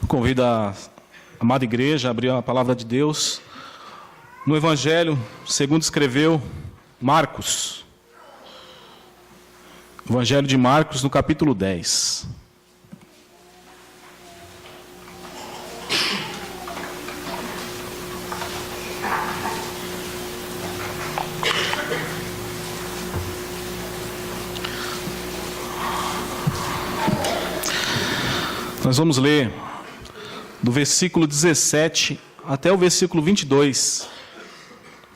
Convido a amada igreja a abrir a palavra de Deus no Evangelho, segundo escreveu Marcos. Evangelho de Marcos, no capítulo 10. Nós vamos ler do versículo 17 até o versículo 22.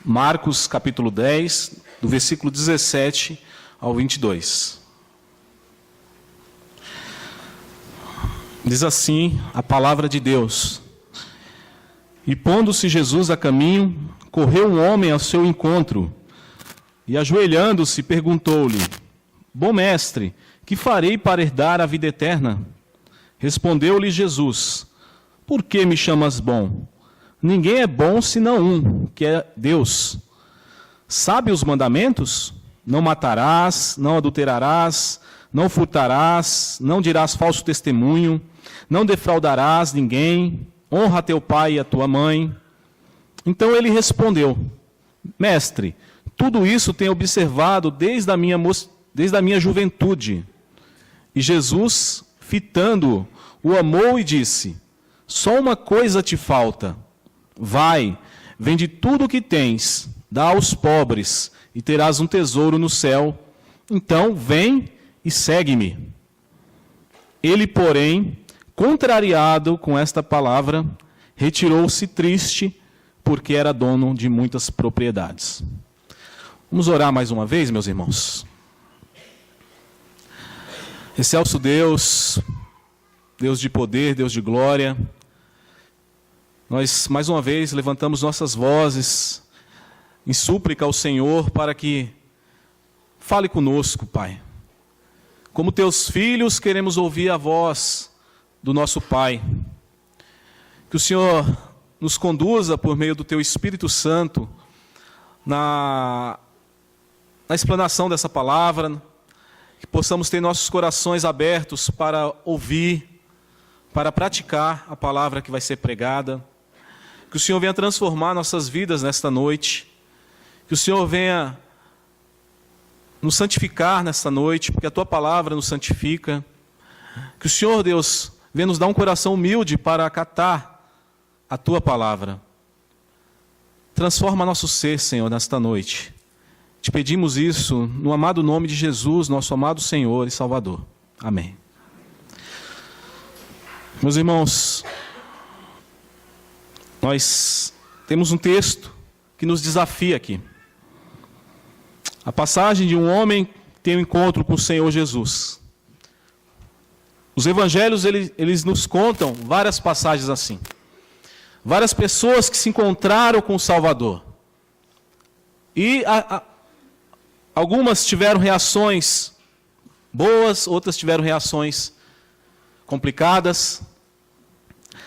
Marcos, capítulo 10, do versículo 17 ao 22. Diz assim a palavra de Deus: E pondo-se Jesus a caminho, correu um homem ao seu encontro, e ajoelhando-se, perguntou-lhe: Bom mestre, que farei para herdar a vida eterna? Respondeu-lhe Jesus: Por que me chamas bom? Ninguém é bom senão um, que é Deus. Sabe os mandamentos? Não matarás, não adulterarás, não furtarás, não dirás falso testemunho, não defraudarás ninguém, honra teu pai e a tua mãe. Então ele respondeu: Mestre, tudo isso tenho observado desde a minha juventude. E Jesus, fitando-o, o amou e disse: Só uma coisa te falta. Vai, vende tudo o que tens, dá aos pobres, e terás um tesouro no céu. Então, vem e segue-me. Ele, porém, contrariado com esta palavra, retirou-se triste, porque era dono de muitas propriedades. Vamos orar mais uma vez, meus irmãos. Excelso Deus, Deus de poder, Deus de glória, nós mais uma vez levantamos nossas vozes em súplica ao Senhor para que fale conosco, Pai. Como teus filhos, queremos ouvir a voz do nosso Pai. Que o Senhor nos conduza por meio do teu Espírito Santo na explanação dessa palavra, que possamos ter nossos corações abertos para ouvir, para praticar a palavra que vai ser pregada. Que o Senhor venha transformar nossas vidas nesta noite. Que o Senhor venha nos santificar nesta noite, porque a Tua palavra nos santifica. Que o Senhor, Deus, venha nos dar um coração humilde para acatar a Tua palavra. Transforma nosso ser, Senhor, nesta noite. Te pedimos isso no amado nome de Jesus, nosso amado Senhor e Salvador. Amém. Meus irmãos, nós temos um texto que nos desafia aqui. A passagem de um homem que tem um encontro com o Senhor Jesus. Os evangelhos, eles nos contam várias passagens assim. Várias pessoas que se encontraram com o Salvador. E algumas tiveram reações boas, outras tiveram reações complicadas.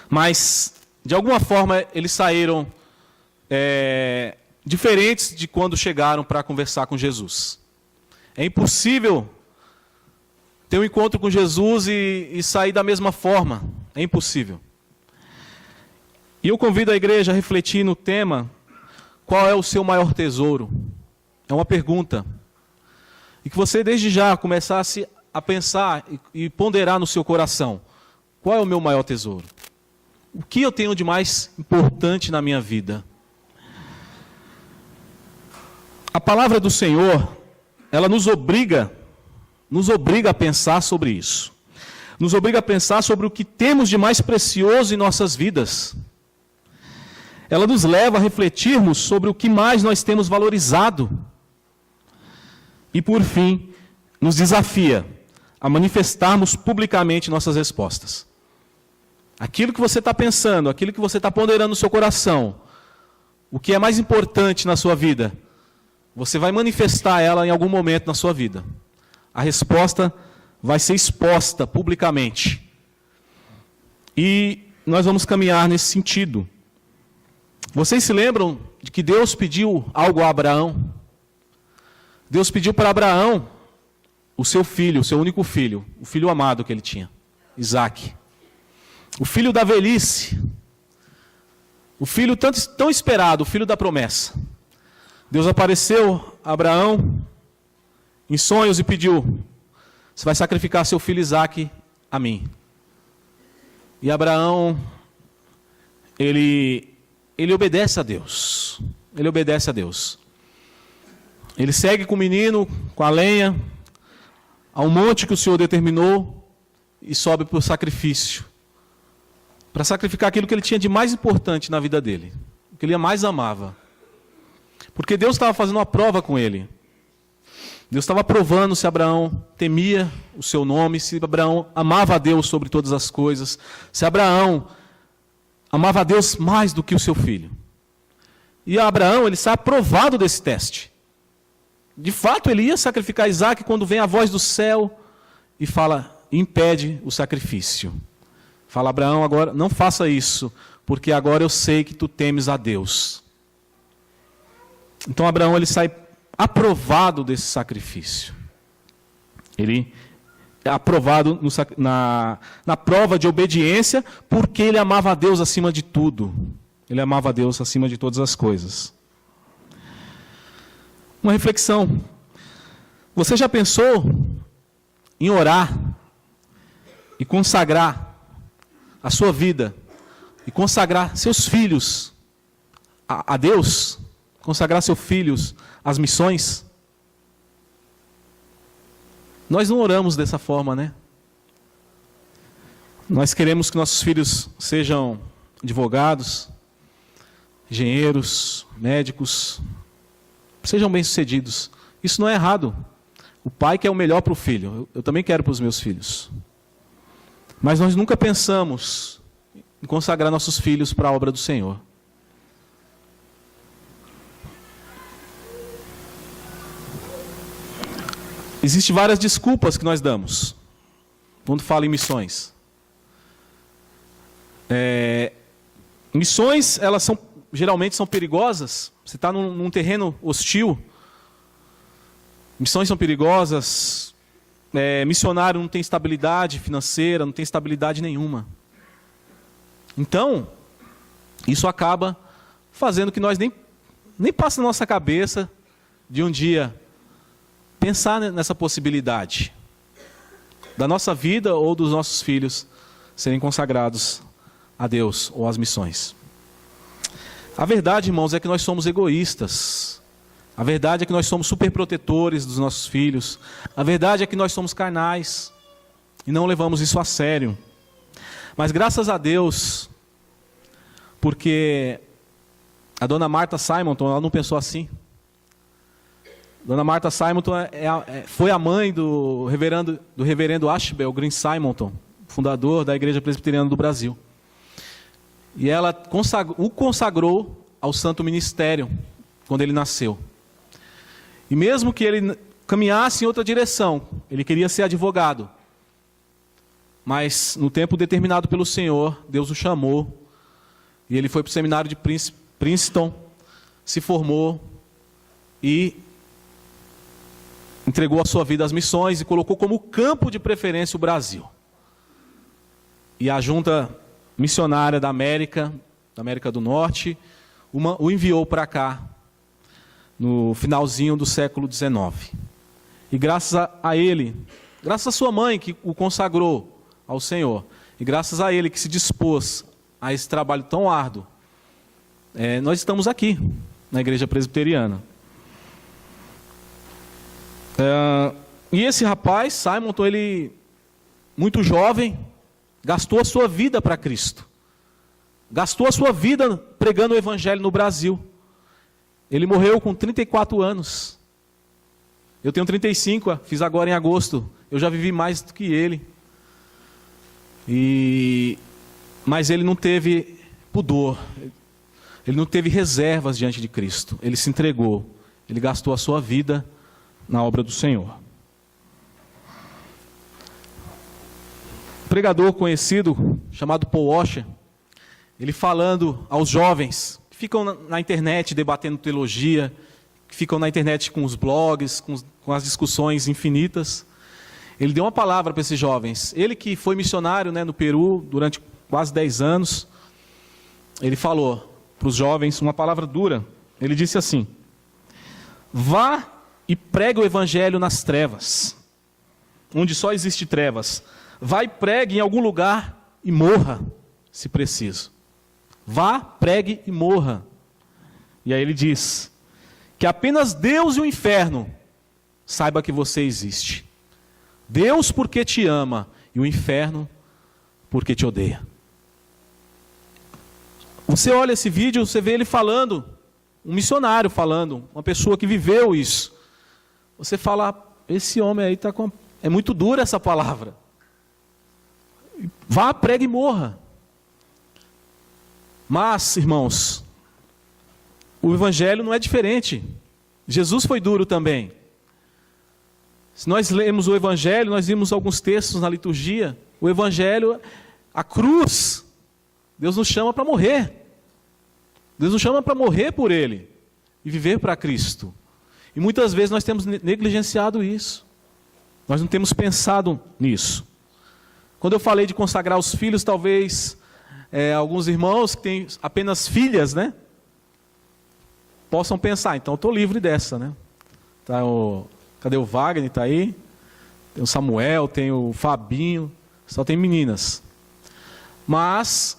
Mas, de alguma forma, eles saíram diferentes de quando chegaram para conversar com Jesus. É impossível ter um encontro com Jesus e sair da mesma forma. É impossível. E eu convido a igreja a refletir no tema: qual é o seu maior tesouro? É uma pergunta. E que você desde já começasse a pensar e ponderar no seu coração: qual é o meu maior tesouro? O que eu tenho de mais importante na minha vida? A palavra do Senhor, ela nos obriga a pensar sobre isso. Nos obriga a pensar sobre o que temos de mais precioso em nossas vidas. Ela nos leva a refletirmos sobre o que mais nós temos valorizado. E, por fim, nos desafia a manifestarmos publicamente nossas respostas. Aquilo que você está pensando, aquilo que você está ponderando no seu coração, o que é mais importante na sua vida, você vai manifestar ela em algum momento na sua vida. A resposta vai ser exposta publicamente. E nós vamos caminhar nesse sentido. Vocês se lembram de que Deus pediu algo a Abraão? Deus pediu para Abraão o seu filho, o seu único filho, o filho amado que ele tinha, Isaque. O filho da velhice. O filho tão esperado, o filho da promessa. Deus apareceu a Abraão em sonhos e pediu: você vai sacrificar seu filho Isaque a mim. E Abraão, ele obedece a Deus. Ele obedece a Deus. Ele segue com o menino, com a lenha, ao monte que o Senhor determinou e sobe para o sacrifício. Para sacrificar aquilo que ele tinha de mais importante na vida dele. O que ele mais amava. Porque Deus estava fazendo uma prova com ele. Deus estava provando se Abraão temia o seu nome, se Abraão amava a Deus sobre todas as coisas, se Abraão amava a Deus mais do que o seu filho. E Abraão, ele está aprovado desse teste. De fato, ele ia sacrificar Isaque quando vem a voz do céu e fala, impede o sacrifício. Fala, Abraão, agora não faça isso, porque agora eu sei que tu temes a Deus. Então Abraão, ele sai aprovado desse sacrifício. Ele é aprovado na prova de obediência, porque ele amava a Deus acima de tudo. Ele amava a Deus acima de todas as coisas. Uma reflexão. Você já pensou em orar e consagrar a sua vida e consagrar seus filhos a Deus? Consagrar seus filhos às missões? Nós não oramos dessa forma, né? Nós queremos que nossos filhos sejam advogados, engenheiros, médicos, sejam bem-sucedidos. Isso não é errado. O pai quer o melhor para o filho. Eu também quero para os meus filhos. Mas nós nunca pensamos em consagrar nossos filhos para a obra do Senhor. Existem várias desculpas que nós damos quando fala em missões. Missões, elas geralmente são perigosas. Você está num terreno hostil. Missões são perigosas. Missionário não tem estabilidade financeira, não tem estabilidade nenhuma. Então, isso acaba fazendo que nós nem passe na nossa cabeça de um dia pensar nessa possibilidade da nossa vida ou dos nossos filhos serem consagrados a Deus ou às missões. A verdade, irmãos, é que nós somos egoístas. A verdade é que nós somos superprotetores dos nossos filhos. A verdade é que nós somos carnais e não levamos isso a sério. Mas graças a Deus, porque a dona Martha Simonton, ela não pensou assim. Dona Martha Simonton foi a mãe do reverendo Ashbel Green Simonton, fundador da Igreja Presbiteriana do Brasil. E ela o consagrou ao santo ministério quando ele nasceu. E mesmo que ele caminhasse em outra direção, ele queria ser advogado. Mas no tempo determinado pelo Senhor, Deus o chamou. E ele foi para o seminário de Princeton, se formou e entregou a sua vida às missões e colocou como campo de preferência o Brasil. E a junta missionária da América do Norte, o enviou para cá, no finalzinho do século XIX. E graças a ele, graças a sua mãe que o consagrou ao Senhor, e graças a ele que se dispôs a esse trabalho tão árduo, nós estamos aqui, na Igreja Presbiteriana. E esse rapaz, Simonton, ele, muito jovem, gastou a sua vida para Cristo. Gastou a sua vida pregando o Evangelho no Brasil. Ele morreu com 34 anos. Eu tenho 35, fiz agora em agosto. Eu já vivi mais do que ele. Mas ele não teve pudor. Ele não teve reservas diante de Cristo. Ele se entregou. Ele gastou a sua vida na obra do Senhor. Um pregador conhecido, chamado Paul Washer, ele falando aos jovens que ficam na internet debatendo teologia, que ficam na internet com os blogs, com as discussões infinitas, ele deu uma palavra para esses jovens. Ele que foi missionário, no Peru durante quase 10 anos, ele falou para os jovens uma palavra dura. Ele disse assim: vá e pregue o evangelho nas trevas, onde só existe trevas. Vá e pregue em algum lugar e morra, se preciso. Vá, pregue e morra. E aí ele diz que apenas Deus e o inferno saiba que você existe. Deus porque te ama e o inferno porque te odeia. Você olha esse vídeo, você vê ele falando, um missionário falando, uma pessoa que viveu isso. Você fala, esse homem aí está com... É muito dura essa palavra. Vá, pregue e morra. Mas, irmãos, o evangelho não é diferente. Jesus foi duro também. Se nós lemos o evangelho, nós vimos alguns textos na liturgia, o evangelho, a cruz, Deus nos chama para morrer. Deus nos chama para morrer por Ele e viver para Cristo. E muitas vezes nós temos negligenciado isso. Nós não temos pensado nisso. Quando eu falei de consagrar os filhos, talvez alguns irmãos que têm apenas filhas, né, possam pensar, então eu estou livre dessa, né? Cadê o Wagner? Está aí? Tem o Samuel, tem o Fabinho, só tem meninas. Mas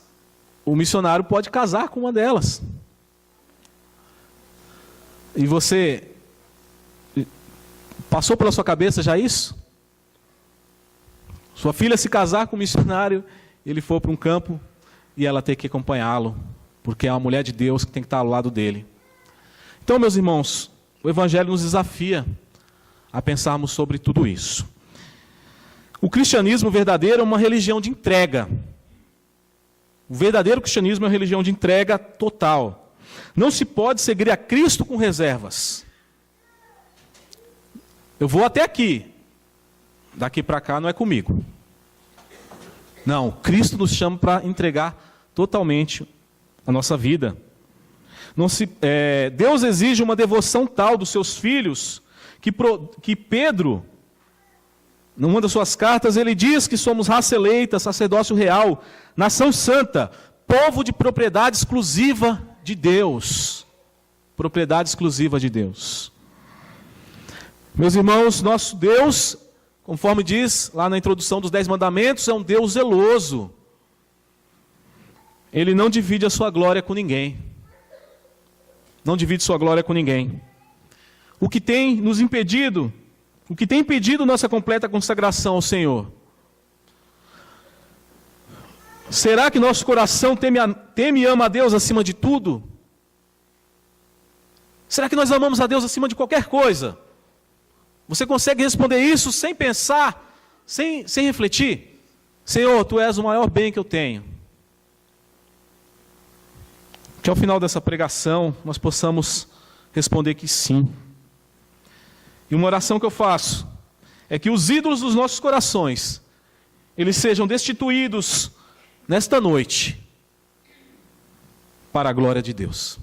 o missionário pode casar com uma delas. E você passou pela sua cabeça já isso? Sua filha se casar com um missionário, ele for para um campo e ela ter que acompanhá-lo, porque é uma mulher de Deus que tem que estar ao lado dele. Então, meus irmãos, o evangelho nos desafia a pensarmos sobre tudo isso. O cristianismo verdadeiro é uma religião de entrega. O verdadeiro cristianismo é uma religião de entrega total. Não se pode seguir a Cristo com reservas. Eu vou até aqui. Daqui para cá não é comigo. Não, Cristo nos chama para entregar totalmente a nossa vida. Deus exige uma devoção tal dos seus filhos, que Pedro, numa das suas cartas, ele diz que somos raça eleita, sacerdócio real, nação santa, povo de propriedade exclusiva de Deus. Propriedade exclusiva de Deus. Meus irmãos, nosso Deus, conforme diz lá na introdução dos 10 mandamentos, é um Deus zeloso. Ele não divide a sua glória com ninguém. Não divide sua glória com ninguém. O que tem nos impedido, o que tem impedido nossa completa consagração ao Senhor? Será que nosso coração teme e ama a Deus acima de tudo? Será que nós amamos a Deus acima de qualquer coisa? Você consegue responder isso sem pensar, sem refletir? Senhor, Tu és o maior bem que eu tenho. Que ao final dessa pregação nós possamos responder que sim. E uma oração que eu faço é que os ídolos dos nossos corações, eles sejam destituídos nesta noite para a glória de Deus.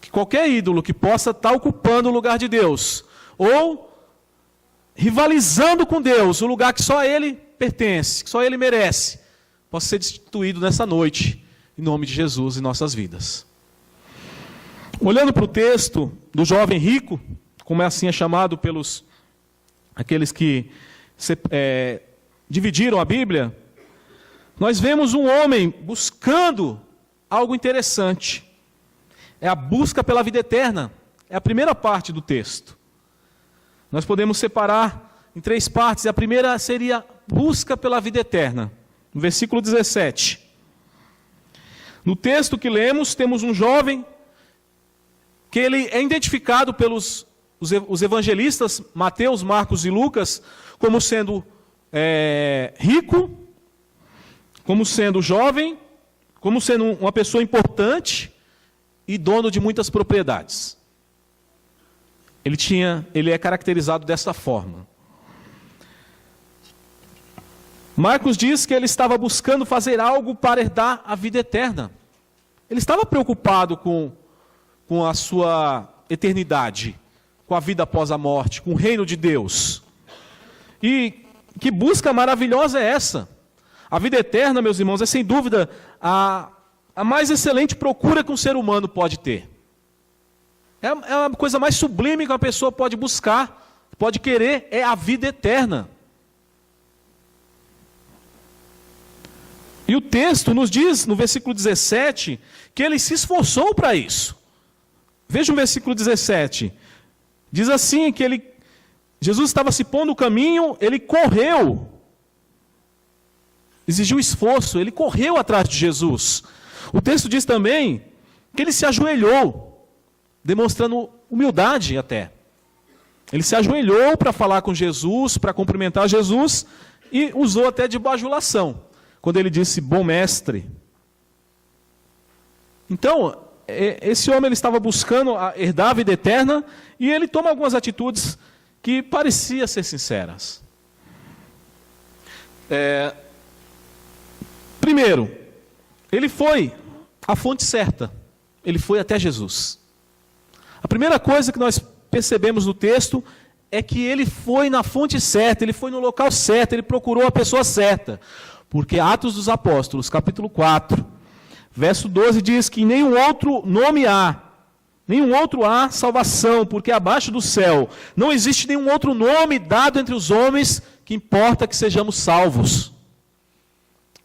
Que qualquer ídolo que possa estar ocupando o lugar de Deus, ou rivalizando com Deus, o lugar que só Ele pertence, que só Ele merece, possa ser destituído nessa noite, em nome de Jesus em nossas vidas. Olhando para o texto do jovem rico, como assim é chamado pelos aqueles que dividiram a Bíblia, nós vemos um homem buscando algo interessante. É a busca pela vida eterna. É a primeira parte do texto. Nós podemos separar em 3 partes. A primeira seria busca pela vida eterna. No versículo 17. No texto que lemos, temos um jovem que ele é identificado pelos os evangelistas Mateus, Marcos e Lucas como sendo rico, como sendo jovem, como sendo uma pessoa importante e dono de muitas propriedades. Ele é caracterizado dessa forma. Marcos diz que ele estava buscando fazer algo para herdar a vida eterna. Ele estava preocupado com a sua eternidade, com a vida após a morte, com o reino de Deus. E que busca maravilhosa é essa? A vida eterna, meus irmãos, é sem dúvida a mais excelente procura que um ser humano pode ter. É a coisa mais sublime que uma pessoa pode buscar, pode querer, é a vida eterna. E o texto nos diz, no versículo 17, que ele se esforçou para isso. Veja o versículo 17. Diz assim que Jesus estava se pondo no caminho, ele correu. Exigiu esforço, ele correu atrás de Jesus. O texto diz também que ele se ajoelhou, demonstrando humildade até. Ele se ajoelhou para falar com Jesus, para cumprimentar Jesus, e usou até de bajulação, quando ele disse, bom mestre. Então, esse homem ele estava buscando herdar a vida eterna, e ele toma algumas atitudes que pareciam ser sinceras. Primeiro, ele foi à fonte certa, ele foi até Jesus. A primeira coisa que nós percebemos no texto é que ele foi na fonte certa, ele foi no local certo, ele procurou a pessoa certa. Porque Atos dos Apóstolos, capítulo 4, verso 12 diz que nenhum outro nome há, nenhum outro há salvação, porque abaixo do céu não existe nenhum outro nome dado entre os homens que importa que sejamos salvos.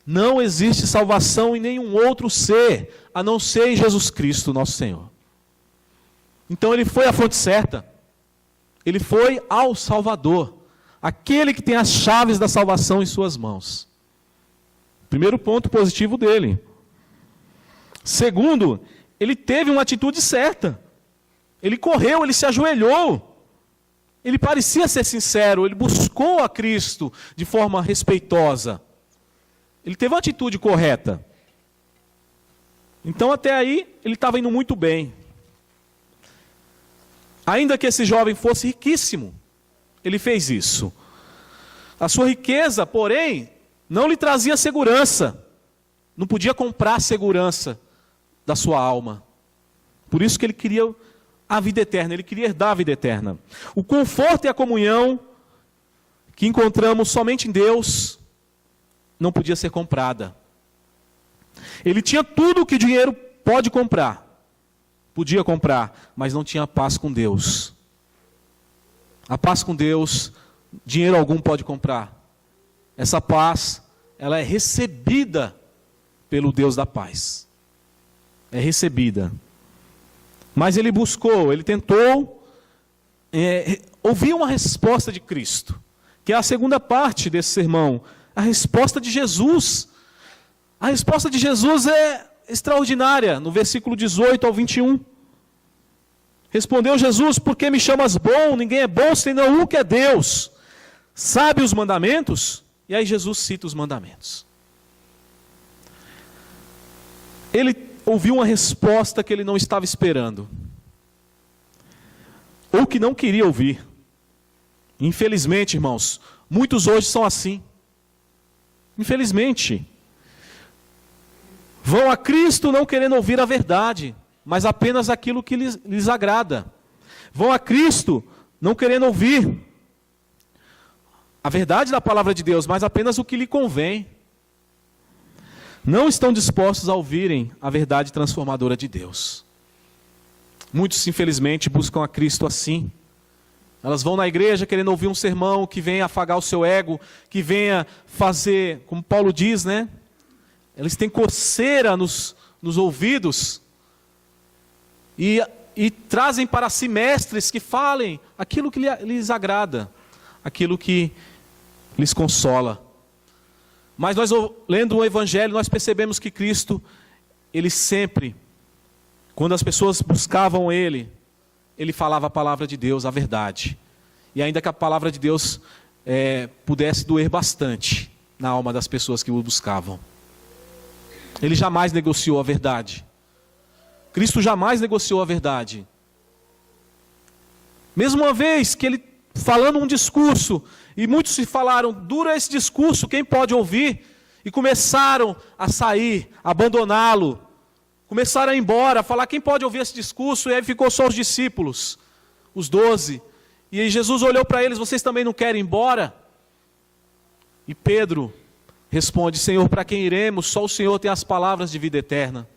Não existe salvação em nenhum outro ser, a não ser em Jesus Cristo, nosso Senhor. Então ele foi à fonte certa. Ele foi ao Salvador, aquele que tem as chaves da salvação em suas mãos. Primeiro ponto positivo dele. Segundo, ele teve uma atitude certa. Ele correu, ele se ajoelhou. Ele parecia ser sincero, ele buscou a Cristo de forma respeitosa. Ele teve uma atitude correta. Então até aí ele estava indo muito bem. Ainda que esse jovem fosse riquíssimo, ele fez isso. A sua riqueza, porém, não lhe trazia segurança. Não podia comprar a segurança da sua alma. Por isso que ele queria a vida eterna, ele queria herdar a vida eterna. O conforto e a comunhão que encontramos somente em Deus não podia ser comprada. Ele tinha tudo o que o dinheiro pode comprar. Podia comprar, mas não tinha paz com Deus. A paz com Deus, dinheiro algum pode comprar. Essa paz, ela é recebida pelo Deus da paz. É recebida. Mas ele buscou, ele tentou ouvir uma resposta de Cristo, que é a segunda parte desse sermão, a resposta de Jesus. A resposta de Jesus é extraordinária, no versículo 18 ao 21. Respondeu Jesus, por que me chamas bom? Ninguém é bom senão um que é Deus. Sabe os mandamentos? E aí Jesus cita os mandamentos. Ele ouviu uma resposta que ele não estava esperando. Ou que não queria ouvir. Infelizmente, irmãos, muitos hoje são assim. Infelizmente. Vão a Cristo não querendo ouvir a verdade, mas apenas aquilo que lhes agrada. Vão a Cristo não querendo ouvir a verdade da palavra de Deus, mas apenas o que lhe convém. Não estão dispostos a ouvirem a verdade transformadora de Deus. Muitos, infelizmente, buscam a Cristo assim. Elas vão na igreja querendo ouvir um sermão que venha afagar o seu ego, que venha fazer, como Paulo diz, né? Eles têm coceira nos ouvidos e trazem para si mestres que falem aquilo que lhes agrada, aquilo que lhes consola. Mas nós, lendo o Evangelho, nós percebemos que Cristo, Ele sempre, quando as pessoas buscavam Ele falava a palavra de Deus, a verdade. E ainda que a palavra de Deus pudesse doer bastante na alma das pessoas que o buscavam. Ele jamais negociou a verdade. Cristo jamais negociou a verdade. Mesmo uma vez que ele, falando um discurso, e muitos se falaram, dura esse discurso, quem pode ouvir? E começaram a sair, a abandoná-lo. Começaram a ir embora, a falar, quem pode ouvir esse discurso? E aí ficou só os discípulos, os 12. E aí Jesus olhou para eles, vocês também não querem ir embora? E Pedro, responde: Senhor, para quem iremos? Só o Senhor tem as palavras de vida eterna.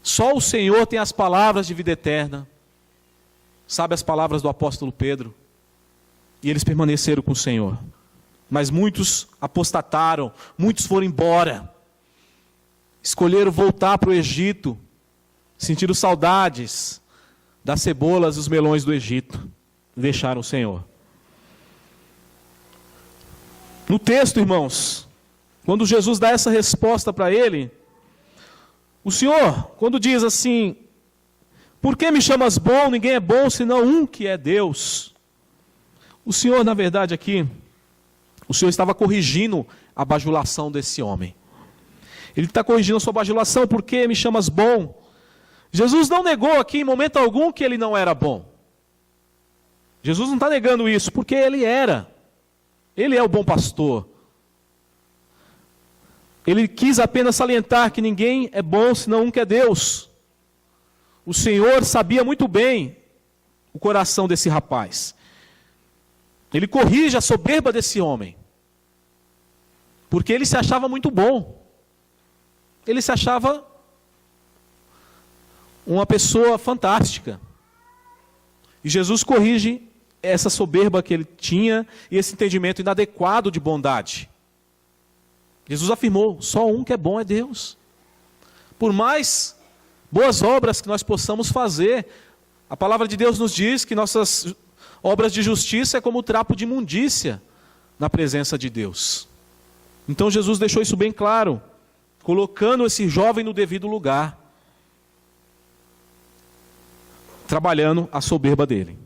Só o Senhor tem as palavras de vida eterna. Sabe as palavras do apóstolo Pedro? E eles permaneceram com o Senhor. Mas muitos apostataram, muitos foram embora. Escolheram voltar para o Egito, sentiram saudades das cebolas e os melões do Egito. Deixaram o Senhor. No texto, irmãos, quando Jesus dá essa resposta para ele, o Senhor, quando diz assim: por que me chamas bom? Ninguém é bom senão um que é Deus. O Senhor, na verdade, aqui, o Senhor estava corrigindo a bajulação desse homem. Ele está corrigindo a sua bajulação: por que me chamas bom? Jesus não negou aqui em momento algum que ele não era bom. Jesus não está negando isso, porque ele era. Ele é o bom pastor. Ele quis apenas salientar que ninguém é bom senão um que é Deus. O Senhor sabia muito bem o coração desse rapaz. Ele corrige a soberba desse homem, porque ele se achava muito bom. Ele se achava uma pessoa fantástica. E Jesus corrige essa soberba que ele tinha e esse entendimento inadequado de bondade. Jesus afirmou: só um que é bom é Deus. Por mais boas obras que nós possamos fazer, a palavra de Deus nos diz que nossas obras de justiça é como o trapo de imundícia na presença de Deus. Então Jesus deixou isso bem claro, colocando esse jovem no devido lugar, trabalhando a soberba dele.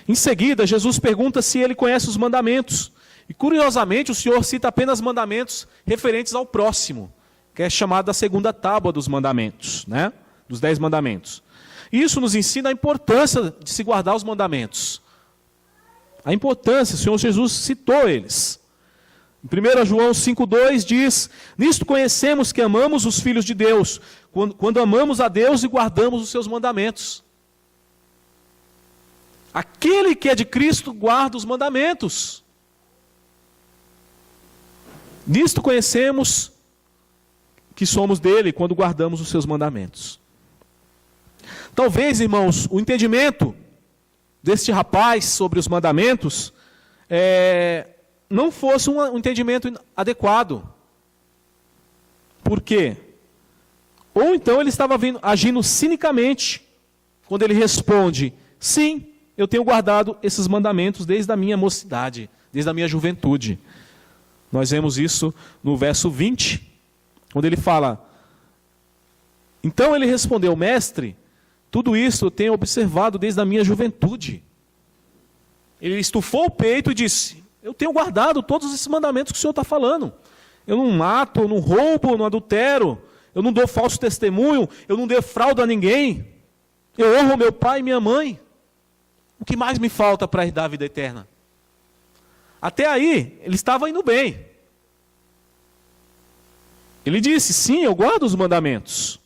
Em seguida, Jesus pergunta se ele conhece os mandamentos. E curiosamente, o Senhor cita apenas mandamentos referentes ao próximo, que é chamada da segunda tábua dos mandamentos, né? Dos 10 mandamentos. Isso nos ensina a importância de se guardar os mandamentos. A importância, o Senhor Jesus citou eles. Em 1 João 5,2 diz: nisto conhecemos que amamos os filhos de Deus, quando amamos a Deus e guardamos os seus mandamentos. Aquele que é de Cristo guarda os mandamentos. Nisto conhecemos que somos dele, quando guardamos os seus mandamentos. Talvez, irmãos, o entendimento deste rapaz sobre os mandamentos não fosse um entendimento adequado. Por quê? Ou então ele estava agindo cinicamente, quando ele responde: sim, eu tenho guardado esses mandamentos desde a minha mocidade, desde a minha juventude. Nós vemos isso no verso 20, onde ele fala: então ele respondeu: mestre, tudo isso eu tenho observado desde a minha juventude. Ele estufou o peito e disse: eu tenho guardado todos esses mandamentos que o Senhor está falando. Eu não mato, eu não roubo, eu não adultero, eu não dou falso testemunho, eu não defraudo a ninguém, eu honro meu pai e minha mãe. O que mais me falta para herdar a vida eterna? Até aí, ele estava indo bem. Ele disse: sim, eu guardo os mandamentos.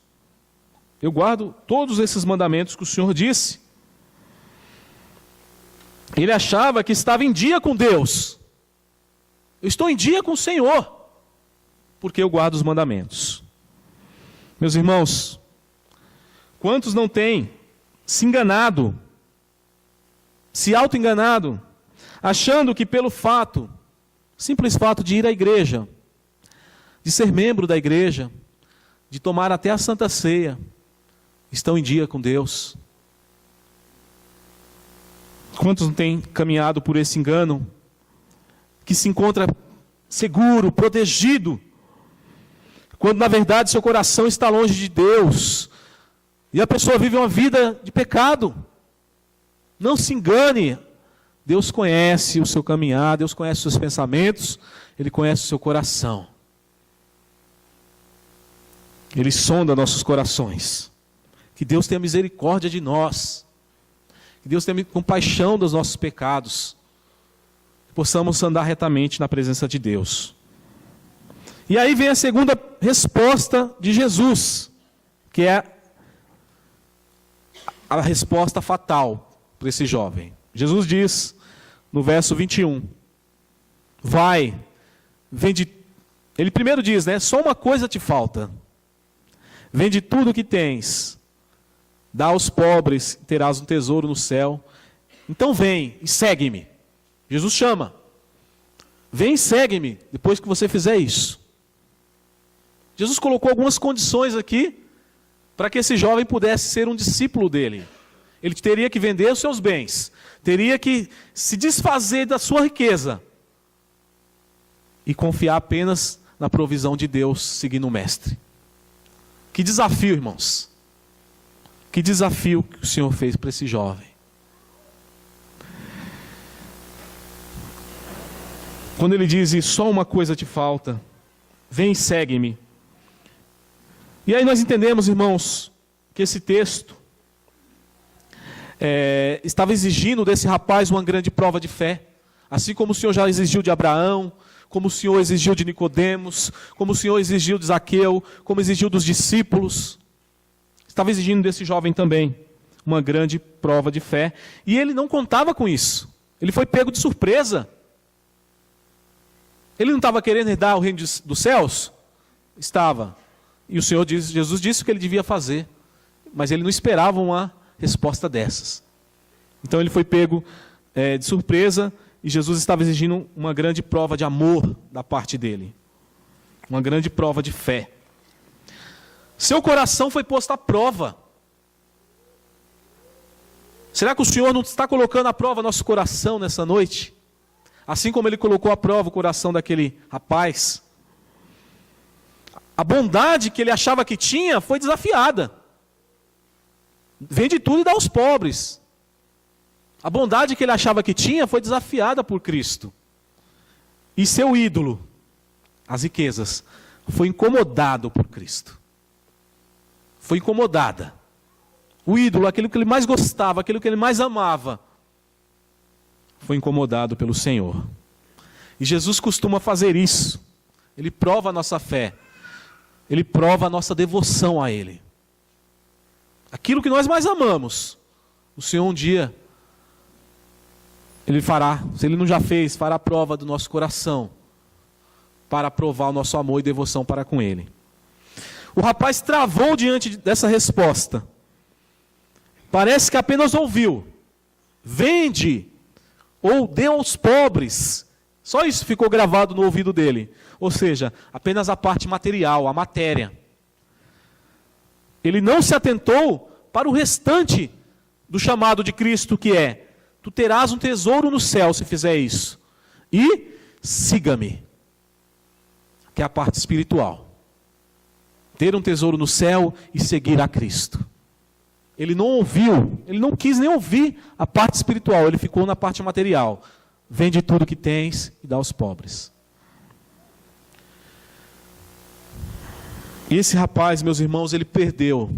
Eu guardo todos esses mandamentos que o Senhor disse. Ele achava que estava em dia com Deus. Eu estou em dia com o Senhor, porque eu guardo os mandamentos. Meus irmãos, quantos não têm se enganado, se auto-enganado, achando que pelo simples fato de ir à igreja, de ser membro da igreja, de tomar até a Santa Ceia, estão em dia com Deus? Quantos não têm caminhado por esse engano, que se encontra seguro, protegido, quando na verdade seu coração está longe de Deus, e a pessoa vive uma vida de pecado? Não se engane, Deus conhece o seu caminhar, Deus conhece os seus pensamentos, Ele conhece o seu coração. Ele sonda nossos corações. Que Deus tenha misericórdia de nós. Que Deus tenha compaixão dos nossos pecados. Que possamos andar retamente na presença de Deus. E aí vem a segunda resposta de Jesus, que é a resposta fatal para esse jovem. Jesus diz no verso 21, vai, Ele primeiro diz, né? Só uma coisa te falta. Vende tudo o que tens, dá aos pobres, terás um tesouro no céu. Então vem e segue-me. Jesus chama. Vem e segue-me depois que você fizer isso. Jesus colocou algumas condições aqui para que esse jovem pudesse ser um discípulo dele. Ele teria que vender os seus bens, teria que se desfazer da sua riqueza e confiar apenas na provisão de Deus, seguindo o Mestre. Que desafio, irmãos. Que desafio que o Senhor fez para esse jovem. Quando ele diz, só uma coisa te falta, vem e segue-me. E aí nós entendemos, irmãos, que esse texto estava exigindo desse rapaz uma grande prova de fé. Assim como o Senhor já exigiu de Abraão, como o Senhor exigiu de Nicodemos, como o Senhor exigiu de Zaqueu, como exigiu dos discípulos. Estava exigindo desse jovem também uma grande prova de fé. E ele não contava com isso. Ele foi pego de surpresa. Ele não estava querendo herdar o reino dos céus? Estava. E o Senhor Jesus disse o que ele devia fazer. Mas ele não esperava uma resposta dessas. Então ele foi pego de surpresa. E Jesus estava exigindo uma grande prova de amor da parte dele. Uma grande prova de fé. Seu coração foi posto à prova. Será que o Senhor não está colocando à prova nosso coração nessa noite? Assim como ele colocou à prova o coração daquele rapaz. A bondade que ele achava que tinha foi desafiada. Vende tudo e dá aos pobres. A bondade que ele achava que tinha foi desafiada por Cristo. E seu ídolo, as riquezas, foi incomodado por Cristo. Foi incomodada. O ídolo, aquilo que ele mais gostava, aquilo que ele mais amava, foi incomodado pelo Senhor. E Jesus costuma fazer isso. Ele prova a nossa fé. Ele prova a nossa devoção a Ele. Aquilo que nós mais amamos, o Senhor um dia Ele fará, se Ele não já fez, fará prova do nosso coração para provar o nosso amor e devoção para com Ele. O rapaz travou diante dessa resposta. Parece que apenas ouviu. Vende ou dê aos pobres. Só isso ficou gravado no ouvido dele. Ou seja, apenas a parte material, a matéria. Ele não se atentou para o restante do chamado de Cristo, que é: tu terás um tesouro no céu se fizer isso. E siga-me. Que é a parte espiritual. Ter um tesouro no céu e seguir a Cristo. Ele não ouviu, ele não quis nem ouvir a parte espiritual, ele ficou na parte material. Vende tudo que tens e dá aos pobres. E esse rapaz, meus irmãos, ele perdeu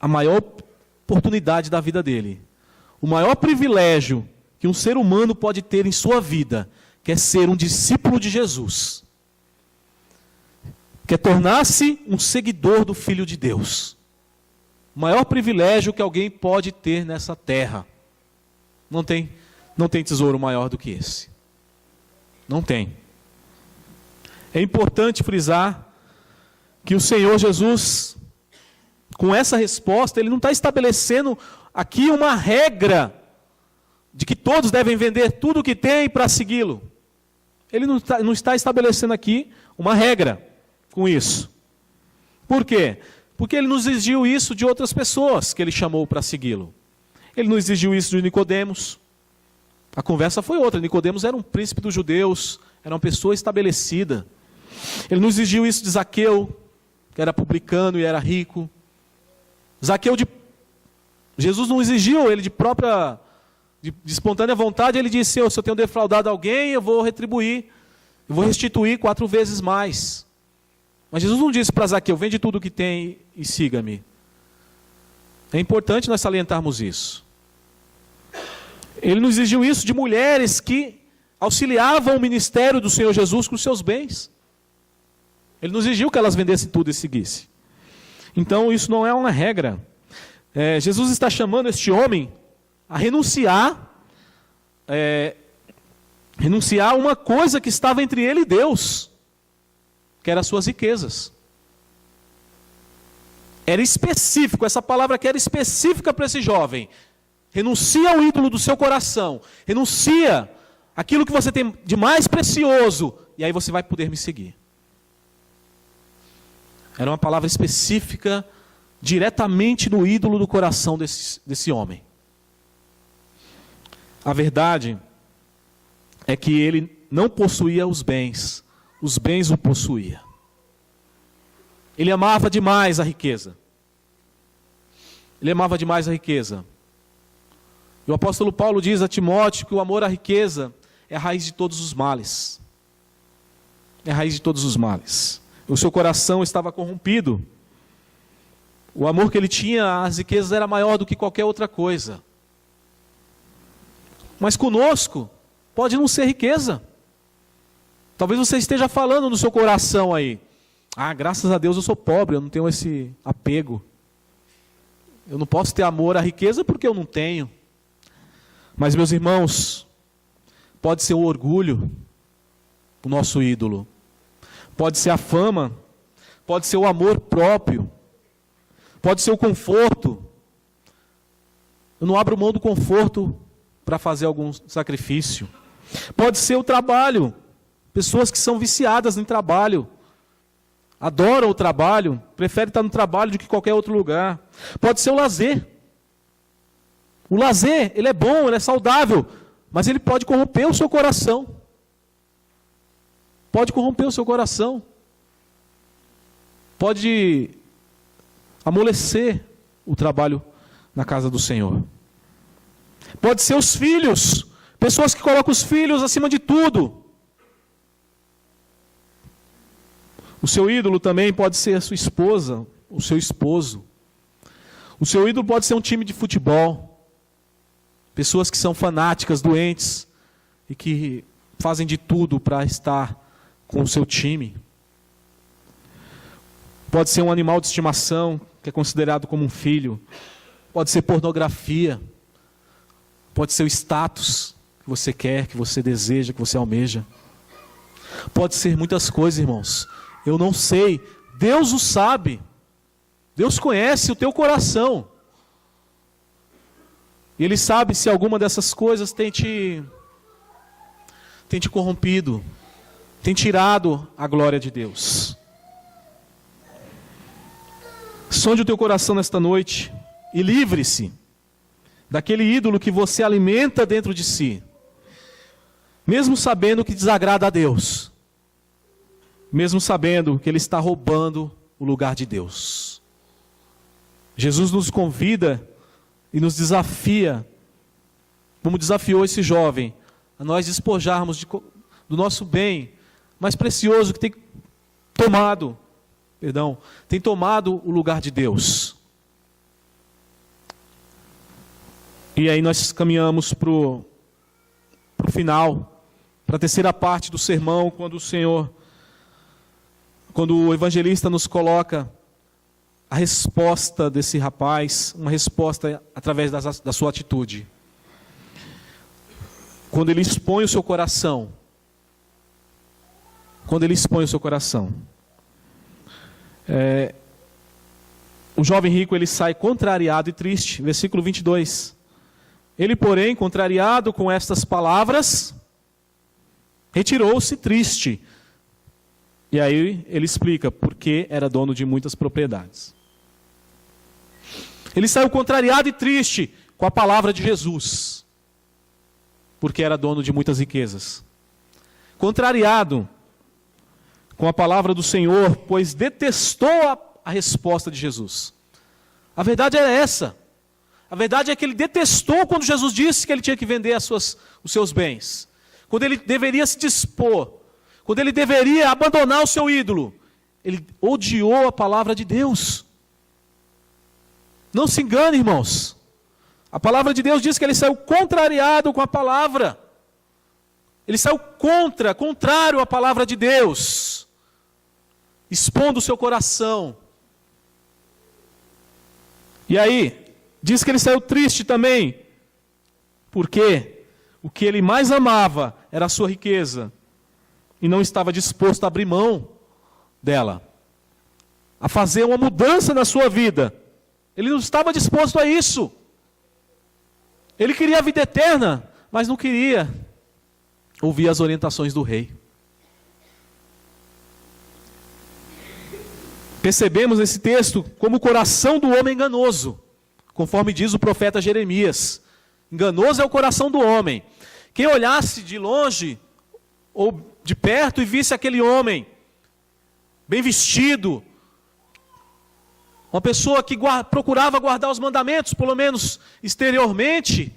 a maior oportunidade da vida dele. O maior privilégio que um ser humano pode ter em sua vida, que é ser um discípulo de Jesus. Que é tornar-se um seguidor do Filho de Deus. O maior privilégio que alguém pode ter nessa terra. Não tem tesouro maior do que esse. Não tem. É importante frisar que o Senhor Jesus, com essa resposta, Ele não está estabelecendo aqui uma regra de que todos devem vender tudo o que tem para segui-lo. Ele não está estabelecendo aqui uma regra com isso. Por quê? Porque Ele nos exigiu isso de outras pessoas que Ele chamou para segui-lo. Ele não exigiu isso de Nicodemos. A conversa foi outra. Nicodemos era um príncipe dos judeus, era uma pessoa estabelecida. Ele não exigiu isso de Zaqueu, que era publicano e era rico. Jesus não exigiu ele de espontânea vontade. Ele disse: se eu tenho defraudado alguém, eu vou retribuir, eu vou restituir 4 vezes mais. Mas Jesus não disse para Zaqueu: vende tudo o que tem e siga-me. É importante nós salientarmos isso. Ele não exigiu isso de mulheres que auxiliavam o ministério do Senhor Jesus com seus bens. Ele não exigiu que elas vendessem tudo e seguissem. Então isso não é uma regra. Jesus está chamando este homem a renunciar renunciar a uma coisa que estava entre ele e Deus, que eram as suas riquezas. Era específico, essa palavra aqui era específica para esse jovem. Renuncia ao ídolo do seu coração, renuncia aquilo que você tem de mais precioso, e aí você vai poder me seguir. Era uma palavra específica, diretamente no ídolo do coração desse homem. A verdade é que ele não possuía os bens o possuía. Ele amava demais a riqueza. Ele amava demais a riqueza. E o apóstolo Paulo diz a Timóteo que o amor à riqueza é a raiz de todos os males. É a raiz de todos os males. O seu coração estava corrompido. O amor que ele tinha às riquezas era maior do que qualquer outra coisa. Mas conosco, pode não ser riqueza. Talvez você esteja falando no seu coração aí: ah, graças a Deus eu sou pobre, eu não tenho esse apego. Eu não posso ter amor à riqueza porque eu não tenho. Mas, meus irmãos, pode ser o orgulho, o nosso ídolo. Pode ser a fama, pode ser o amor próprio, pode ser o conforto. Eu não abro mão do conforto para fazer algum sacrifício. Pode ser o trabalho, pessoas que são viciadas em trabalho, adoram o trabalho, preferem estar no trabalho do que qualquer outro lugar. Pode ser o lazer. O lazer, ele é bom, ele é saudável, mas ele pode corromper o seu coração. Pode corromper o seu coração. Pode amolecer o trabalho na casa do Senhor. Pode ser os filhos, pessoas que colocam os filhos acima de tudo. O seu ídolo também pode ser a sua esposa, o seu esposo. O seu ídolo pode ser um time de futebol. Pessoas que são fanáticas, doentes, e que fazem de tudo para estar com o seu time. Pode ser um animal de estimação, que é considerado como um filho. Pode ser pornografia. Pode ser o status que você quer, que você deseja, que você almeja. Pode ser muitas coisas, irmãos. Eu não sei. Deus o sabe. Deus conhece o teu coração. E Ele sabe se alguma dessas coisas tem te corrompido, tem tirado a glória de Deus. Sonde o teu coração nesta noite e livre-se daquele ídolo que você alimenta dentro de si, mesmo sabendo que desagrada a Deus, mesmo sabendo que ele está roubando o lugar de Deus. Jesus nos convida e nos desafia, como desafiou esse jovem, a nós despojarmos do nosso bem mais precioso que tem tomado o lugar de Deus. E aí nós caminhamos para o final, para a terceira parte do sermão, quando o evangelista nos coloca a resposta desse rapaz, uma resposta através da sua atitude. Quando ele expõe o seu coração. O jovem rico, ele sai contrariado e triste. Versículo 22. Ele, porém, contrariado com estas palavras, retirou-se triste. E aí ele explica porque era dono de muitas propriedades. Ele saiu contrariado e triste com a palavra de Jesus, porque era dono de muitas riquezas. Contrariado com a palavra do Senhor, pois detestou a resposta de Jesus. A verdade era essa. A verdade é que ele detestou quando Jesus disse que ele tinha que vender os seus bens. Quando ele deveria se dispor. Quando ele deveria abandonar o seu ídolo. Ele odiou a palavra de Deus. Não se engane, irmãos. A palavra de Deus diz que ele saiu contrariado com a palavra. Ele saiu contrário à palavra de Deus. Expondo o seu coração. E aí, diz que ele saiu triste também, porque o que ele mais amava era a sua riqueza e não estava disposto a abrir mão dela, a fazer uma mudança na sua vida. Ele não estava disposto a isso. Ele queria a vida eterna, mas não queria ouvir as orientações do rei. Percebemos nesse texto como o coração do homem é enganoso, conforme diz o profeta Jeremias. Enganoso é o coração do homem. Quem olhasse de longe ou de perto e visse aquele homem bem vestido, uma pessoa que procurava guardar os mandamentos, pelo menos exteriormente,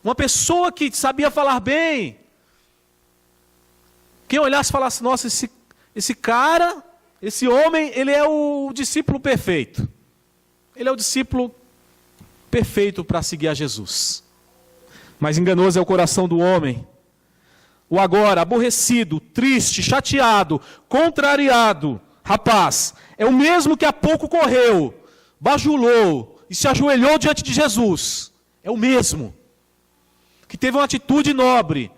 uma pessoa que sabia falar bem, quem olhasse e falasse, nossa, esse cara, esse homem, ele é o discípulo perfeito. Ele é o discípulo perfeito para seguir a Jesus. Mas enganoso é o coração do homem. O agora, aborrecido, triste, chateado, contrariado, rapaz, é o mesmo que há pouco correu, bajulou e se ajoelhou diante de Jesus. É o mesmo que teve uma atitude nobre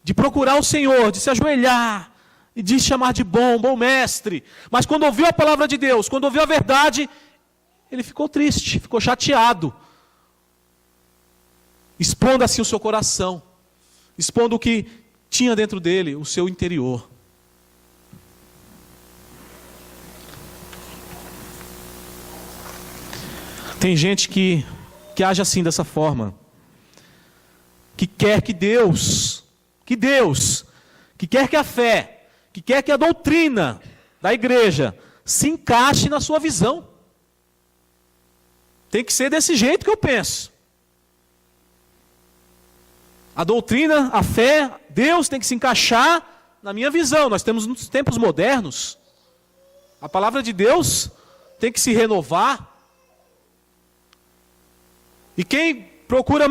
de procurar o Senhor, de se ajoelhar e de chamar de bom mestre. Mas quando ouviu a palavra de Deus, quando ouviu a verdade, ele ficou triste, ficou chateado, expondo assim o seu coração, expondo o que tinha dentro dele, o seu interior. Tem gente que age assim, dessa forma, que quer que Deus, que quer que a fé, que quer que a doutrina da igreja se encaixe na sua visão. Tem que ser desse jeito que eu penso. A doutrina, a fé, Deus tem que se encaixar na minha visão. Nós temos nos tempos modernos. A palavra de Deus tem que se renovar. E quem procura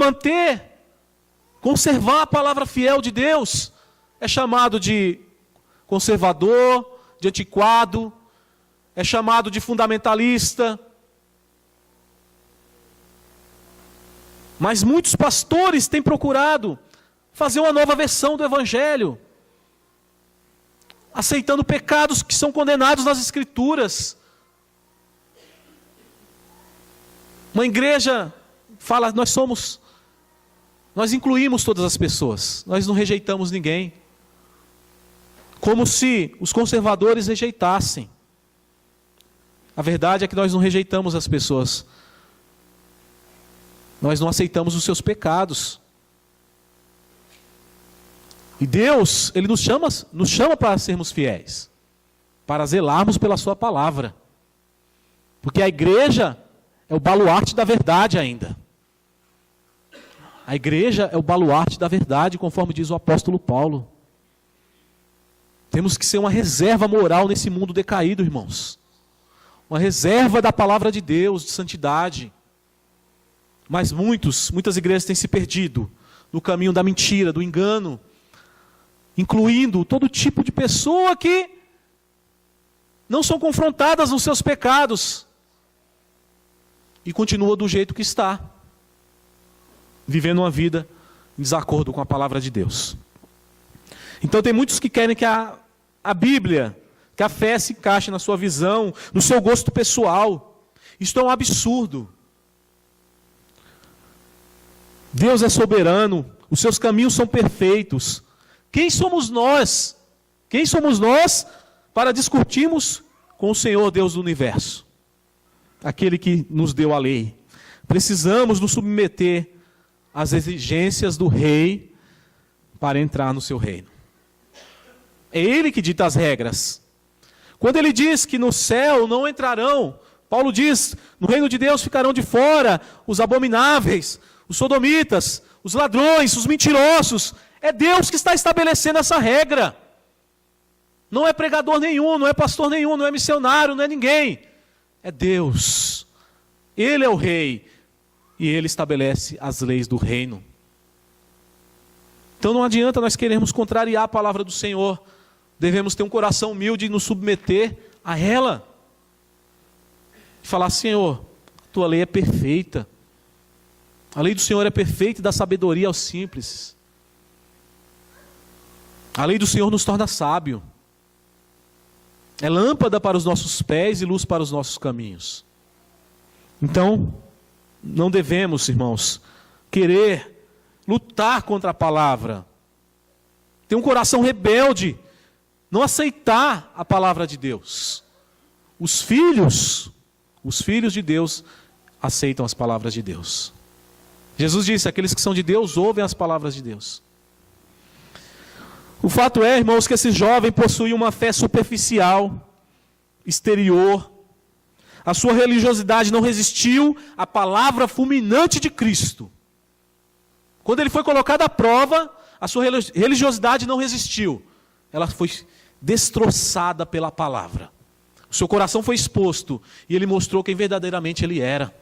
conservar a palavra fiel de Deus, é chamado de conservador, de antiquado, é chamado de fundamentalista. Mas muitos pastores têm procurado fazer uma nova versão do Evangelho, aceitando pecados que são condenados nas Escrituras. Uma igreja fala, nós incluímos todas as pessoas, nós não rejeitamos ninguém. Como se os conservadores rejeitassem. A verdade é que nós não rejeitamos as pessoas. Nós não aceitamos os seus pecados. E Deus, Ele nos chama para sermos fiéis, para zelarmos pela sua palavra. Porque a igreja é o baluarte da verdade ainda. A igreja é o baluarte da verdade, conforme diz o apóstolo Paulo. Temos que ser uma reserva moral nesse mundo decaído, irmãos. Uma reserva da palavra de Deus, de santidade. Mas muitas igrejas têm se perdido no caminho da mentira, do engano, incluindo todo tipo de pessoa que não são confrontadas nos seus pecados e continua do jeito que está, vivendo uma vida em desacordo com a palavra de Deus. Então tem muitos que querem que a Bíblia, que a fé se encaixe na sua visão, no seu gosto pessoal. Isto é um absurdo. Deus é soberano, os seus caminhos são perfeitos. Quem somos nós? Quem somos nós para discutirmos com o Senhor Deus do universo? Aquele que nos deu a lei. Precisamos nos submeter às exigências do rei para entrar no seu reino. É ele que dita as regras. Quando ele diz que no céu não entrarão, Paulo diz, no reino de Deus ficarão de fora os abomináveis, os sodomitas, os ladrões, os mentirosos. É Deus que está estabelecendo essa regra. Não é pregador nenhum, não é pastor nenhum, não é missionário, não é ninguém. É Deus. Ele é o rei e ele estabelece as leis do reino. Então não adianta nós querermos contrariar a palavra do Senhor. Devemos ter um coração humilde e nos submeter a ela. E falar, Senhor, tua lei é perfeita. A lei do Senhor é perfeita e dá sabedoria aos simples. A lei do Senhor nos torna sábio. É lâmpada para os nossos pés e luz para os nossos caminhos. Então, não devemos, irmãos, querer lutar contra a palavra. Ter um coração rebelde, não aceitar a palavra de Deus. Os filhos de Deus aceitam as palavras de Deus. Jesus disse: aqueles que são de Deus ouvem as palavras de Deus. O fato é, irmãos, que esse jovem possuía uma fé superficial, exterior. A sua religiosidade não resistiu à palavra fulminante de Cristo. Quando ele foi colocado à prova, a sua religiosidade não resistiu. Ela foi destroçada pela palavra. O seu coração foi exposto e ele mostrou quem verdadeiramente ele era.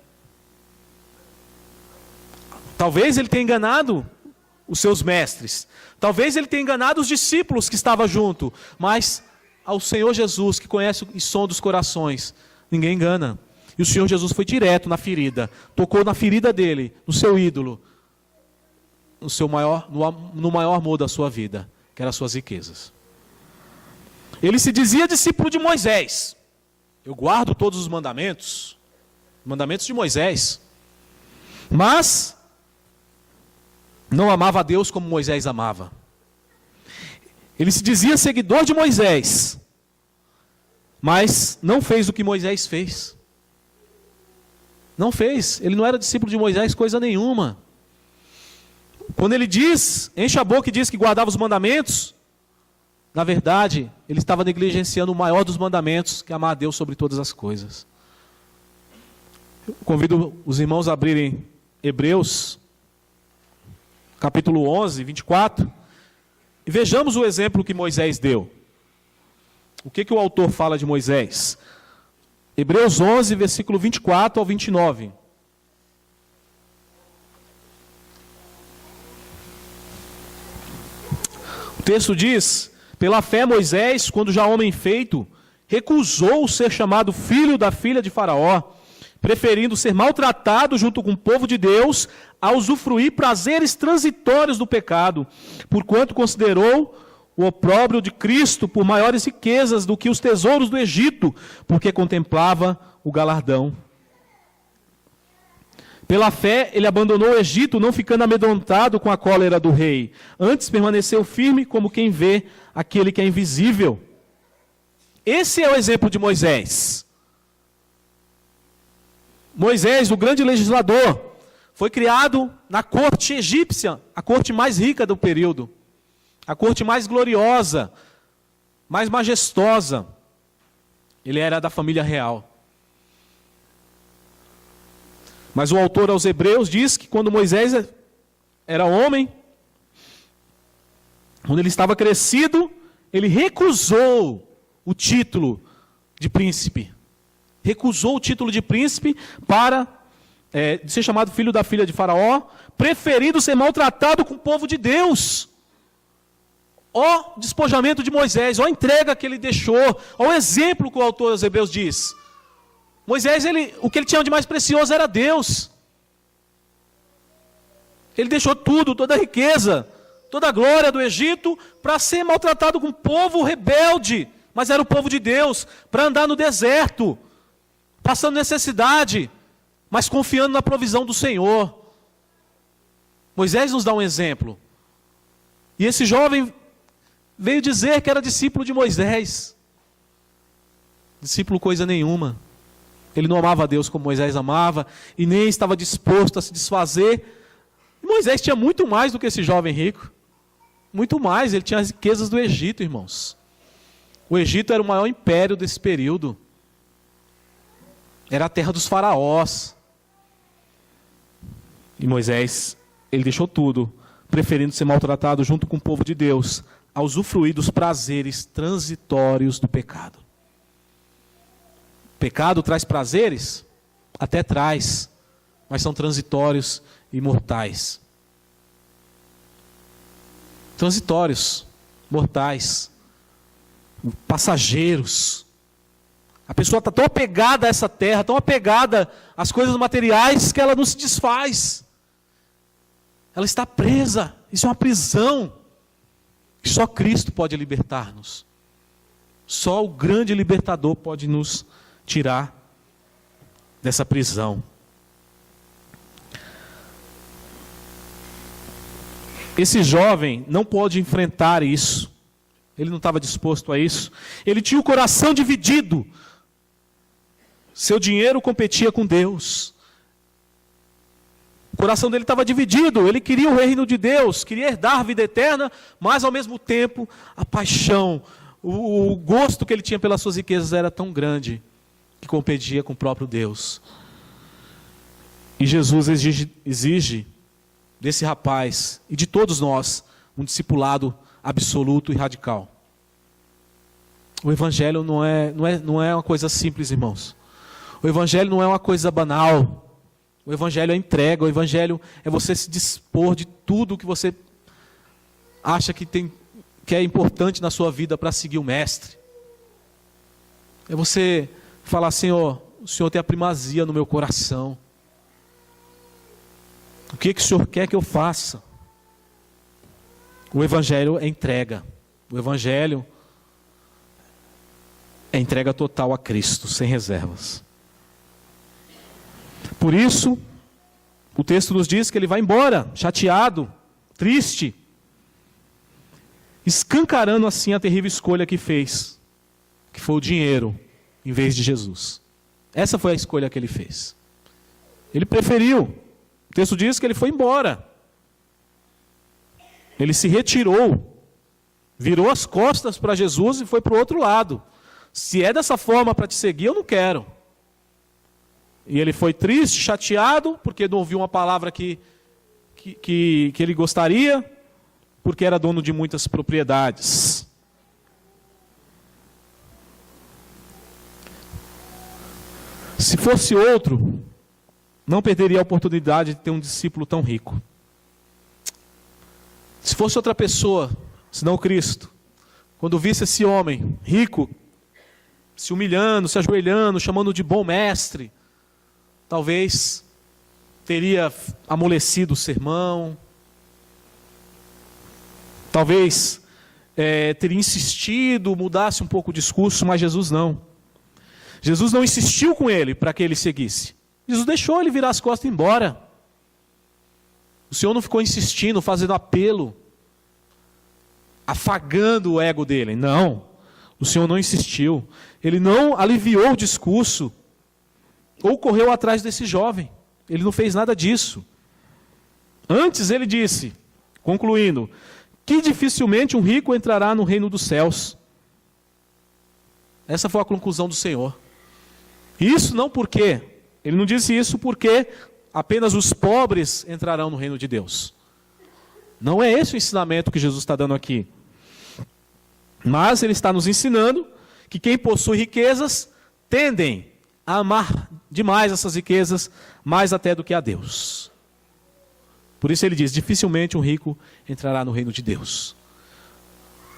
Talvez ele tenha enganado os seus mestres. Talvez ele tenha enganado os discípulos que estavam junto. Mas ao Senhor Jesus, que conhece e sonda os corações, ninguém engana. E o Senhor Jesus foi direto na ferida. Tocou na ferida dele, no seu ídolo. No maior amor da sua vida, que eram as suas riquezas. Ele se dizia discípulo de Moisés. Eu guardo todos os mandamentos de Moisés. Mas não amava a Deus como Moisés amava. Ele se dizia seguidor de Moisés, mas não fez o que Moisés fez. Não fez. Ele não era discípulo de Moisés coisa nenhuma. Quando ele diz, enche a boca e diz que guardava os mandamentos, na verdade, ele estava negligenciando o maior dos mandamentos, que é amar a Deus sobre todas as coisas. Eu convido os irmãos a abrirem Hebreus, capítulo 11, 24, e vejamos o exemplo que Moisés deu. O que o autor fala de Moisés? Hebreus 11, versículo 24 ao 29. O texto diz: pela fé Moisés, quando já homem feito, recusou ser chamado filho da filha de Faraó, preferindo ser maltratado junto com o povo de Deus, a usufruir prazeres transitórios do pecado, porquanto considerou o opróbrio de Cristo por maiores riquezas do que os tesouros do Egito, porque contemplava o galardão. Pela fé, ele abandonou o Egito, não ficando amedrontado com a cólera do rei. Antes permaneceu firme como quem vê aquele que é invisível. Esse é o exemplo de Moisés. Moisés, o grande legislador, foi criado na corte egípcia, a corte mais rica do período, a corte mais gloriosa, mais majestosa. Ele era da família real. Mas o autor aos Hebreus diz que quando Moisés era homem, quando ele estava crescido, ele recusou o título de príncipe. Recusou o título de príncipe para ser chamado filho da filha de Faraó, preferindo ser maltratado com o povo de Deus. Ó despojamento de Moisés, ó entrega que ele deixou, ó o exemplo que o autor aos Hebreus diz. Moisés, o que ele tinha de mais precioso era Deus. Ele deixou tudo, toda a riqueza, toda a glória do Egito, para ser maltratado com um povo rebelde, mas era o povo de Deus, para andar no deserto, passando necessidade, mas confiando na provisão do Senhor. Moisés nos dá um exemplo. E esse jovem veio dizer que era discípulo de Moisés. Discípulo coisa nenhuma. Ele não amava a Deus como Moisés amava, e nem estava disposto a se desfazer. E Moisés tinha muito mais do que esse jovem rico. Muito mais, ele tinha as riquezas do Egito, irmãos. O Egito era o maior império desse período. Era a terra dos faraós. E Moisés, ele deixou tudo, preferindo ser maltratado junto com o povo de Deus, a usufruir dos prazeres transitórios do pecado. Pecado traz prazeres? Até traz, mas são transitórios e mortais. Transitórios, mortais, passageiros. A pessoa está tão apegada a essa terra, tão apegada às coisas materiais, que ela não se desfaz. Ela está presa, isso é uma prisão. que só Cristo pode libertar-nos. Só o grande libertador pode nos tirar dessa prisão. Esse jovem não pôde enfrentar isso. Ele não estava disposto a isso. Ele tinha o coração dividido. Seu dinheiro competia com Deus. O coração dele estava dividido. Ele queria o reino de Deus, queria herdar a vida eterna, mas ao mesmo tempo a paixão, o gosto que ele tinha pelas suas riquezas era tão grande que competia com o próprio Deus. E Jesus exige desse rapaz e de todos nós um discipulado absoluto e radical. O Evangelho não é uma coisa simples, irmãos. O Evangelho não é uma coisa banal. O Evangelho é entrega. O Evangelho é você se dispor de tudo que você acha que é importante na sua vida para seguir o Mestre. É você falar, Senhor, o Senhor tem a primazia no meu coração. O que o Senhor quer que eu faça? O Evangelho é entrega. O Evangelho é entrega total a Cristo, sem reservas. Por isso, o texto nos diz que ele vai embora, chateado, triste, escancarando assim a terrível escolha que fez, que foi o dinheiro em vez de Jesus. Essa foi a escolha que ele fez. Ele preferiu. O texto diz que ele foi embora. Ele se retirou, virou as costas para Jesus e foi para o outro lado. Se é dessa forma para te seguir, eu não quero. E ele foi triste, chateado, porque não ouviu uma palavra que ele gostaria, porque era dono de muitas propriedades. Se fosse outro, não perderia a oportunidade de ter um discípulo tão rico. Se fosse outra pessoa, senão Cristo, quando visse esse homem rico, se humilhando, se ajoelhando, chamando de bom mestre, talvez teria amolecido o sermão, talvez teria insistido, mudasse um pouco o discurso, mas Jesus não. Jesus não insistiu com ele para que ele seguisse. Jesus deixou ele virar as costas e ir embora. O Senhor não ficou insistindo, fazendo apelo, afagando o ego dele. Não, o Senhor não insistiu. Ele não aliviou o discurso ou correu atrás desse jovem. Ele não fez nada disso. Antes ele disse, concluindo, que dificilmente um rico entrará no reino dos céus. Essa foi a conclusão do Senhor. Isso não porque, ele não disse isso porque apenas os pobres entrarão no reino de Deus. Não é esse o ensinamento que Jesus está dando aqui. Mas ele está nos ensinando que quem possui riquezas tendem a amar demais essas riquezas, mais até do que a Deus. Por isso ele diz, dificilmente um rico entrará no reino de Deus.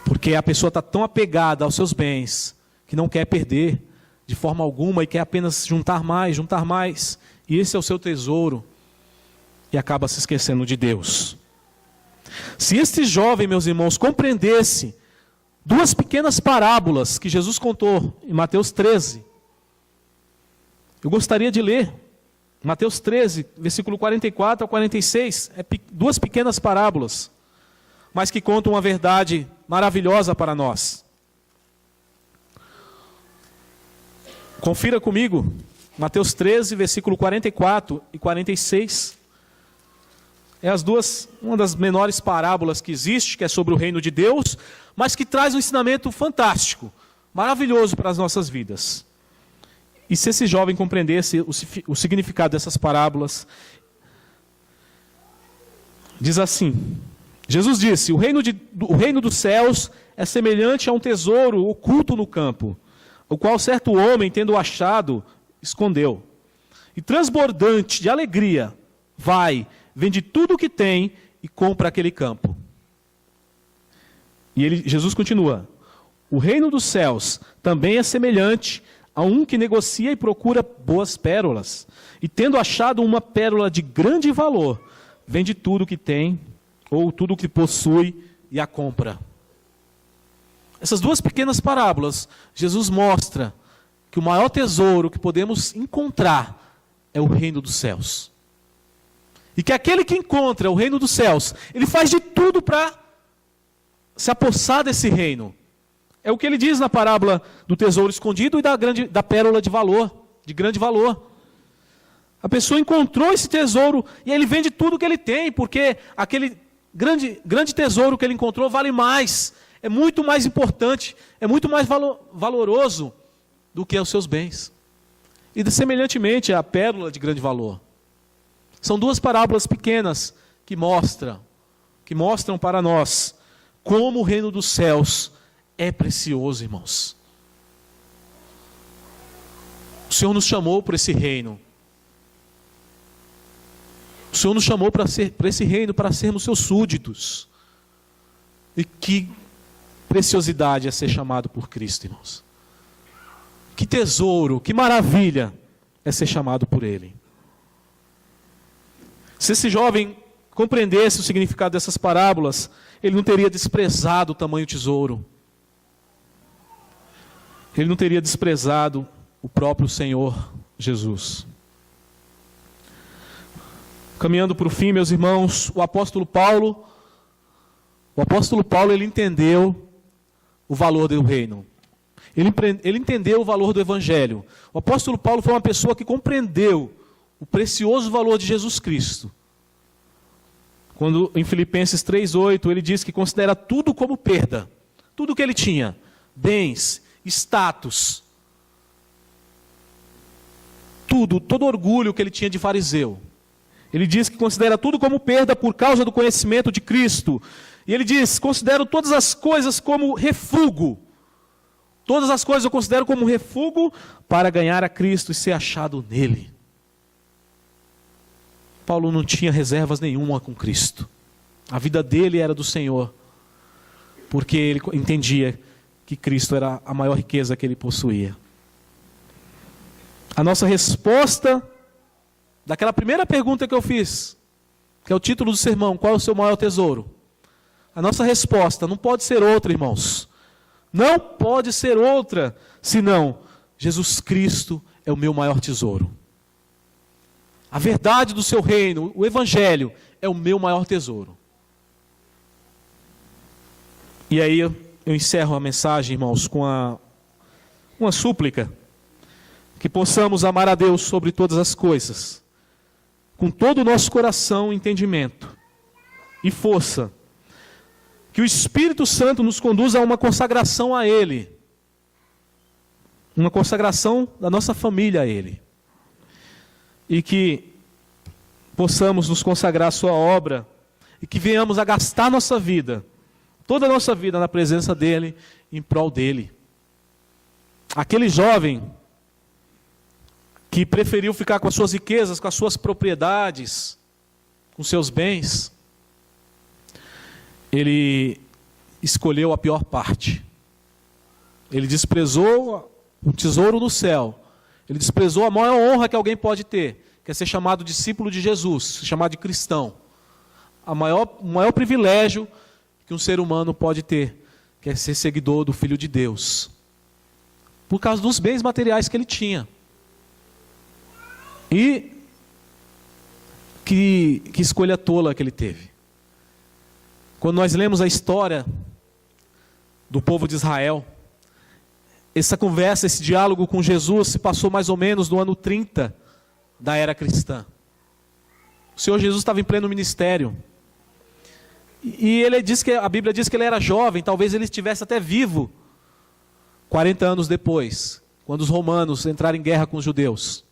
Porque a pessoa está tão apegada aos seus bens, que não quer perder de forma alguma e quer apenas juntar mais. E esse é o seu tesouro. E acaba se esquecendo de Deus. Se este jovem, meus irmãos, compreendesse duas pequenas parábolas que Jesus contou em Mateus 13. Eu gostaria de ler Mateus 13, versículo 44 ao 46. Duas pequenas parábolas, mas que contam uma verdade maravilhosa para nós. Confira comigo, Mateus 13, versículo 44 e 46. Uma das menores parábolas que existe, que é sobre o reino de Deus, mas que traz um ensinamento fantástico, maravilhoso para as nossas vidas. E se esse jovem compreendesse o significado dessas parábolas, diz assim, Jesus disse, o reino dos céus é semelhante a um tesouro oculto no campo, o qual certo homem, tendo achado, escondeu. E transbordante de alegria, vende tudo o que tem e compra aquele campo. E Jesus continua, o reino dos céus também é semelhante a um que negocia e procura boas pérolas, e tendo achado uma pérola de grande valor, vende tudo o que tem, ou tudo o que possui, e a compra. essas duas pequenas parábolas, Jesus mostra que o maior tesouro que podemos encontrar é o reino dos céus. E que aquele que encontra o reino dos céus, ele faz de tudo para se apossar desse reino. É o que ele diz na parábola do tesouro escondido e da pérola de valor, de grande valor. A pessoa encontrou esse tesouro e ele vende tudo que ele tem, porque aquele grande tesouro que ele encontrou vale mais, é muito mais importante, é muito mais valoroso do que os seus bens. E semelhantemente a pérola de grande valor. São duas parábolas pequenas que mostram para nós como o reino dos céus é precioso, irmãos. O Senhor nos chamou para esse reino. O Senhor nos chamou para esse reino, para sermos seus súditos. E que preciosidade é ser chamado por Cristo, irmãos. Que tesouro, que maravilha é ser chamado por Ele. Se esse jovem compreendesse o significado dessas parábolas, ele não teria desprezado o tamanho tesouro. Ele não teria desprezado o próprio Senhor Jesus. Caminhando para o fim, meus irmãos, o apóstolo Paulo, ele entendeu o valor do reino. Ele entendeu o valor do evangelho. O apóstolo Paulo foi uma pessoa que compreendeu o precioso valor de Jesus Cristo. Quando em Filipenses 3:8 ele diz que considera tudo como perda. Tudo que ele tinha, bens, status, todo orgulho que ele tinha de fariseu. Ele diz que considera tudo como perda por causa do conhecimento de Cristo. E ele diz, considero todas as coisas como refúgio. Todas as coisas eu considero como refúgio para ganhar a Cristo e ser achado nele. Paulo não tinha reservas nenhuma com Cristo. A vida dele era do Senhor. Porque ele entendia que Cristo era a maior riqueza que ele possuía. A nossa resposta daquela primeira pergunta que eu fiz, que é o título do sermão, qual é o seu maior tesouro? A nossa resposta não pode ser outra, irmãos. Não pode ser outra, senão Jesus Cristo é o meu maior tesouro. A verdade do seu reino, o Evangelho, é o meu maior tesouro. E aí eu encerro a mensagem, irmãos, com uma súplica, que possamos amar a Deus sobre todas as coisas, com todo o nosso coração, entendimento e força, que o Espírito Santo nos conduza a uma consagração a Ele, uma consagração da nossa família a Ele, e que possamos nos consagrar à sua obra, e que venhamos a gastar nossa vida, toda a nossa vida na presença dEle, em prol dEle. Aquele jovem que preferiu ficar com as suas riquezas, com as suas propriedades, com seus bens, ele escolheu a pior parte. Ele desprezou o tesouro no céu. Ele desprezou a maior honra que alguém pode ter, que é ser chamado discípulo de Jesus, ser chamado de cristão. O maior privilégio que um ser humano pode ter, que é ser seguidor do Filho de Deus. Por causa dos bens materiais que ele tinha. E que escolha tola que ele teve. Quando nós lemos a história do povo de Israel, essa conversa, esse diálogo com Jesus se passou mais ou menos no ano 30 da era cristã. O Senhor Jesus estava em pleno ministério. E a Bíblia diz que ele era jovem, talvez ele estivesse até vivo 40 anos depois, quando os romanos entraram em guerra com os judeus.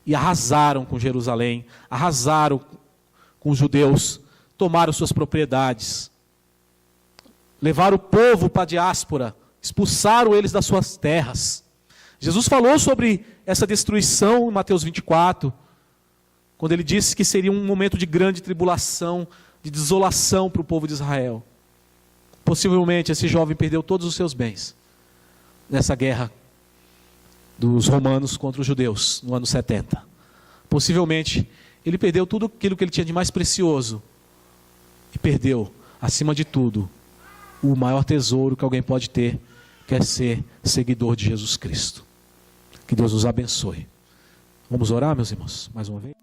E arrasaram com Jerusalém, arrasaram com os judeus, tomaram suas propriedades, levaram o povo para a diáspora, expulsaram eles das suas terras. Jesus falou sobre essa destruição em Mateus 24, quando ele disse que seria um momento de grande tribulação, de desolação para o povo de Israel. Possivelmente esse jovem perdeu todos os seus bens nessa guerra dos romanos contra os judeus, no ano 70. Possivelmente ele perdeu tudo aquilo que ele tinha de mais precioso. E perdeu, acima de tudo, o maior tesouro que alguém pode ter, que é ser seguidor de Jesus Cristo. Que Deus nos abençoe. Vamos orar, meus irmãos, mais uma vez?